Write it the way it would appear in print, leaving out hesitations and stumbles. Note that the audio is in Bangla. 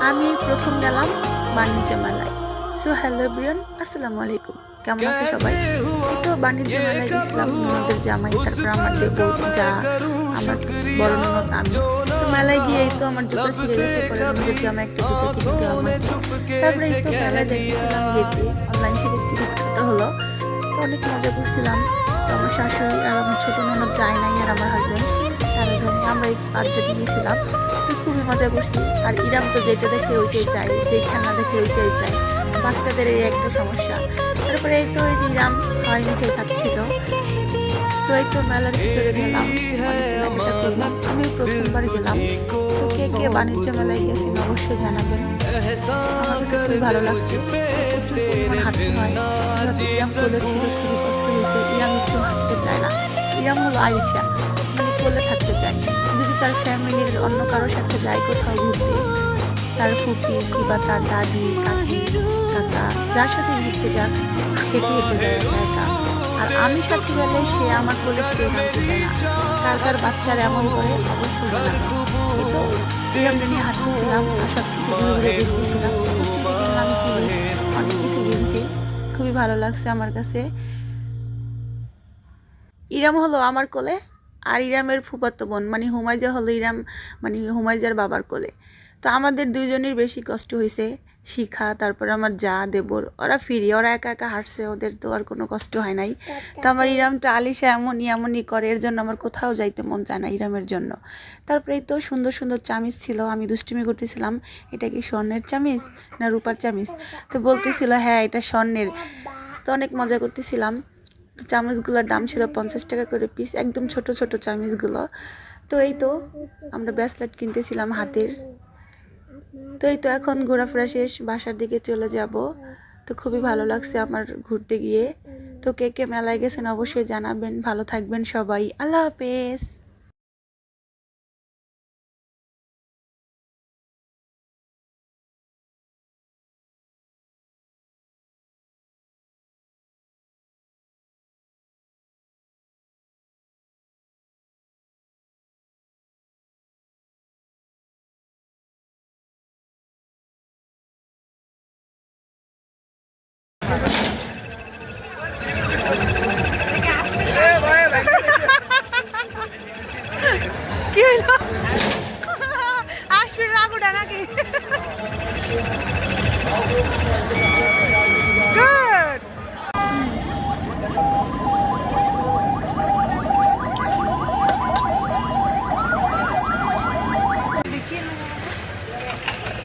আমি প্রথম গেলাম বাণিজ্য মেলায়। সো হ্যালো এভরিওয়ান, আসসালামু আলাইকুম। কেমন আছো সবাই? এই তো বাণিজ্য মেলায় গেছিলাম ননদের জামাই, তারপর আমার যে যা আমার বড় ননদ আমি। তো মেলায় গিয়ে এই তো আমার জুতা ছিঁড়ে গেছে, পরে ননদের জামাই একটা জুতা কিনে দিল আমাকে। তারপরে এই তো মেলায় দেখছিলাম গেটে অনলাইন থেকে টিকিট কাটা হলো। তো অনেক মজা করছিলাম। তো আমার শাশুড়ি আর আমার ছোট ননদ যায় নাই, আর আমার হাজব্যান্ড তারা জানি আমরা এই 5 জন গেছিলাম। তো খুবই মজা করছি। আর ইরাম তো যেটা দেখে ওইটাই চাই, যে খেলনা দেখে ওইটাই চাই। বাচ্চাদের এই একটা সমস্যা। তারপরে এই তো এই যে ইরাম হয় মিঠাই খাচ্ছিল। তো এই তো মেলার ভিতরে গেলাম, অনেক কেনাকাটা করলাম। আমি প্রথমবার গেলাম। তো কে কে বাণিজ্য মেলায় গেছেন অবশ্যই জানাবেন। আমার কাছে খুবই ভালো লাগছে। প্রচুর পরিমাণ হাঁটতে হয়। যেহেতু ইরাম কোলে ছিল, খুবই কষ্ট হয়েছে। ইরাম একটু হাঁটতে চায় না। ইরাম হলো আইছা, মানে কোলে থাকতে চায়। যদি তার ফ্যামিলির অন্য কারোর সাথে যায় কোথাও ঘুরতে, তার ফুপি কিংবা তার দাদি কাকি কাকা যার সাথে ঘুরতে যাক, হেঁটে হেঁটে যায় একা একা। আর আমি সাথে গেলে সে আমার কোলে ফিরে নামতে চায় না। কার কার বাচ্চারা এমন করে অবশ্যই জানাবেন। এই তো ইরামকে নিয়ে হাঁটতেছিলাম আর সব কিছু ঘুরে ঘুরে দেখতেছিলাম। কুচিতে কিনলাম কিনে, অনেক কিছু কিনছি। খুবই ভালো লাগছে আমার কাছে। ইরাম হলো আমার কোলে, আর ইরামের ফুফাতো বোন মানে হুমাইজা হলো ইরাম মানে হুমাইজার বাবার কোলে। তো আমাদের দুইজনের বেশি কষ্ট হয়েছে। শিখা, তারপর আমার যা দেবর, ওরা ফিরি, ওরা একা একা হাঁটছে, ওদের তো আর কোনো কষ্ট হয় নাই। তো আমার ইরামটা আলিশা এমনই এমনই করে, এর জন্য আমার কোথাও যাইতে মন চায় না ইরামের জন্য। তারপরে এই তো সুন্দর সুন্দর চামিচ ছিল, আমি দুষ্টুমি করতেছিলাম এটা কি স্বর্ণের চামিচ না রূপার চামিচ। তো বলতেছিল হ্যাঁ এটা স্বর্ণের। তো অনেক মজা করতেছিলাম। তো চামচগুলোর দাম ছিল 50 টাকা করে পিস, একদম ছোট ছোট চামচগুলো। তো এই তো আমরা ব্রেসলেট কিনতেছিলাম হাতের। তো এই তো এখন ঘোরাফেরা শেষ, বাসার দিকে চলে যাব। তো খুবই ভালো লাগছে আমার ঘুরতে গিয়ে। তো কে কে মেলায় গেছেন অবশ্যই জানাবেন। ভালো থাকবেন সবাই, আল্লাহ হাফেজ। কি হইল? আসবে রাগুটা নাকি?